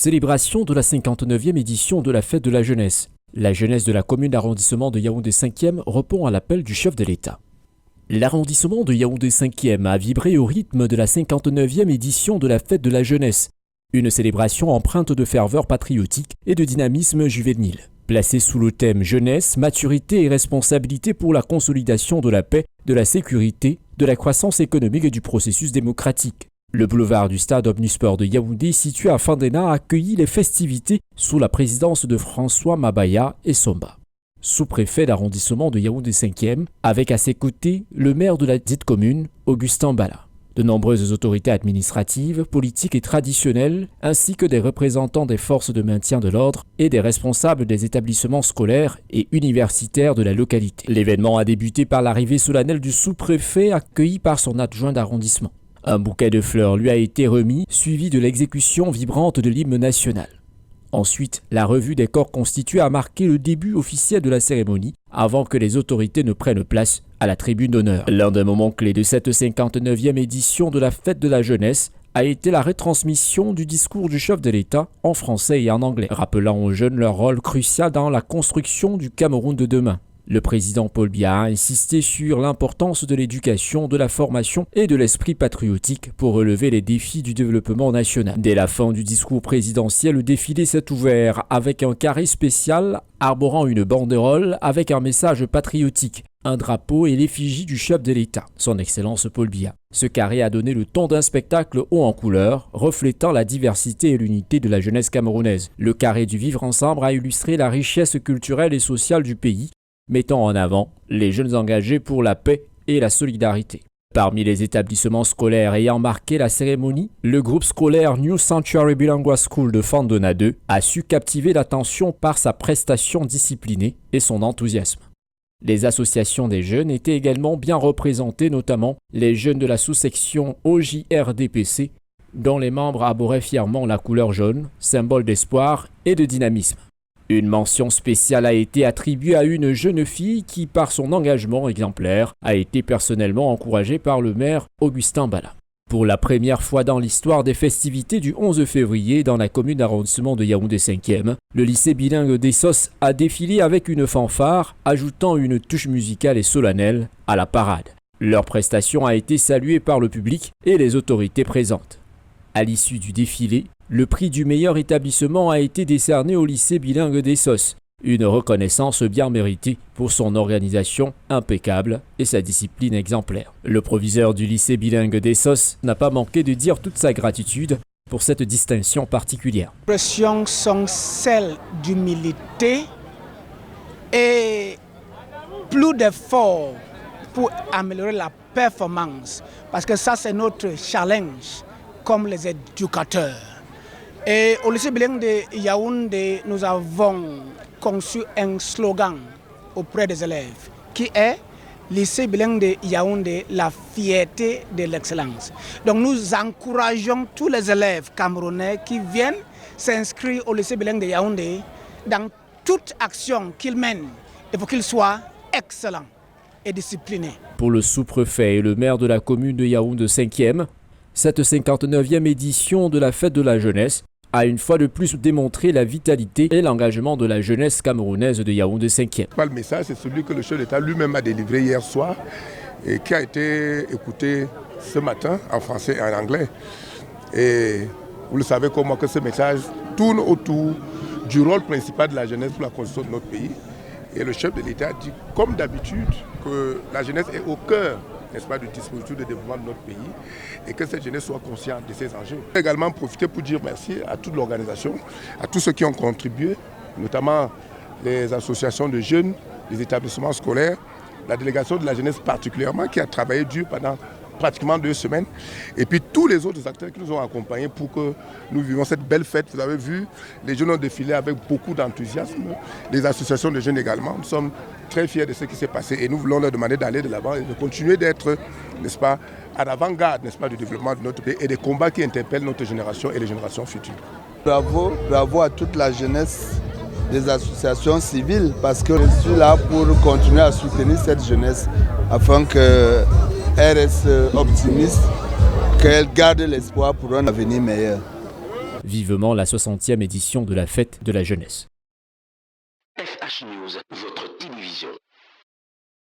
Célébration de la 59e édition de la Fête de la Jeunesse. La jeunesse de la commune d'arrondissement de Yaoundé 5e répond à l'appel du chef de l'État. L'arrondissement de Yaoundé 5e a vibré au rythme de la 59e édition de la Fête de la Jeunesse, une célébration empreinte de ferveur patriotique et de dynamisme juvénile. Placée sous le thème jeunesse, maturité et responsabilité pour la consolidation de la paix, de la sécurité, de la croissance économique et du processus démocratique. Le boulevard du stade Omnisport de Yaoundé, situé à Fandena, a accueilli les festivités sous la présidence de François Mabaya et Somba, sous-préfet d'arrondissement de Yaoundé 5e, avec à ses côtés le maire de la dite commune, Augustin Bala. De nombreuses autorités administratives, politiques et traditionnelles, ainsi que des représentants des forces de maintien de l'ordre et des responsables des établissements scolaires et universitaires de la localité. L'événement a débuté par l'arrivée solennelle du sous-préfet accueilli par son adjoint d'arrondissement. Un bouquet de fleurs lui a été remis, suivi de l'exécution vibrante de l'hymne national. Ensuite, la revue des corps constitués a marqué le début officiel de la cérémonie, avant que les autorités ne prennent place à la tribune d'honneur. L'un des moments clés de cette 59e édition de la Fête de la Jeunesse a été la retransmission du discours du chef de l'État en français et en anglais, rappelant aux jeunes leur rôle crucial dans la construction du Cameroun de demain. Le président Paul Biya a insisté sur l'importance de l'éducation, de la formation et de l'esprit patriotique pour relever les défis du développement national. Dès la fin du discours présidentiel, le défilé s'est ouvert avec un carré spécial arborant une banderole avec un message patriotique, un drapeau et l'effigie du chef de l'État, son Excellence Paul Biya. Ce carré a donné le ton d'un spectacle haut en couleurs, reflétant la diversité et l'unité de la jeunesse camerounaise. Le carré du vivre ensemble a illustré la richesse culturelle et sociale du pays, mettant en avant les jeunes engagés pour la paix et la solidarité. Parmi les établissements scolaires ayant marqué la cérémonie, le groupe scolaire New Sanctuary Bilingual School de Fandena 2 a su captiver l'attention par sa prestation disciplinée et son enthousiasme. Les associations des jeunes étaient également bien représentées, notamment les jeunes de la sous-section OJRDPC, dont les membres arboraient fièrement la couleur jaune, symbole d'espoir et de dynamisme. Une mention spéciale a été attribuée à une jeune fille qui, par son engagement exemplaire, a été personnellement encouragée par le maire Augustin Bala. Pour la première fois dans l'histoire des festivités du 11 février dans la commune d'arrondissement de Yaoundé 5e, le lycée bilingue d'Essos a défilé avec une fanfare, ajoutant une touche musicale et solennelle à la parade. Leur prestation a été saluée par le public et les autorités présentes. À l'issue du défilé, le prix du meilleur établissement a été décerné au lycée bilingue d'Essos, une reconnaissance bien méritée pour son organisation impeccable et sa discipline exemplaire. Le proviseur du lycée bilingue d'Essos n'a pas manqué de dire toute sa gratitude pour cette distinction particulière. Les pressions sont celles d'humilité et plus d'efforts pour améliorer la performance, parce que ça c'est notre challenge comme les éducateurs. Et au lycée bilingue de Yaoundé, nous avons conçu un slogan auprès des élèves qui est lycée bilingue de Yaoundé, la fierté de l'excellence. Donc nous encourageons tous les élèves camerounais qui viennent s'inscrire au lycée bilingue de Yaoundé dans toute action qu'ils mènent. Il faut qu'ils soient excellents et disciplinés. Pour le sous-préfet et le maire de la commune de Yaoundé 5e, cette 59e édition de la Fête de la Jeunesse a une fois de plus démontré la vitalité et l'engagement de la jeunesse camerounaise de Yaoundé 5e. Le message, c'est celui que le chef d'État lui-même a délivré hier soir et qui a été écouté ce matin en français et en anglais. Et vous le savez comme moi que ce message tourne autour du rôle principal de la jeunesse pour la construction de notre pays. Et le chef de l'État a dit, comme d'habitude, que la jeunesse est au cœur, n'est-ce pas, du dispositif de développement de notre pays et que cette jeunesse soit consciente de ces enjeux. Je vais également profiter pour dire merci à toute l'organisation, à tous ceux qui ont contribué, notamment les associations de jeunes, les établissements scolaires, la délégation de la jeunesse particulièrement qui a travaillé dur pendant pratiquement 2 semaines, et puis tous les autres acteurs qui nous ont accompagnés pour que nous vivions cette belle fête. Vous avez vu, les jeunes ont défilé avec beaucoup d'enthousiasme, les associations de jeunes également. Nous sommes très fiers de ce qui s'est passé et nous voulons leur demander d'aller de l'avant et de continuer d'être, n'est-ce pas, à l'avant-garde, n'est-ce pas, du développement de notre pays et des combats qui interpellent notre génération et les générations futures. Bravo, bravo à toute la jeunesse des associations civiles parce que je suis là pour continuer à soutenir cette jeunesse afin qu'elle reste optimiste, qu'elle garde l'espoir pour un avenir meilleur. vivement la 60e édition de la Fête de la Jeunesse. FH News, votre télévision.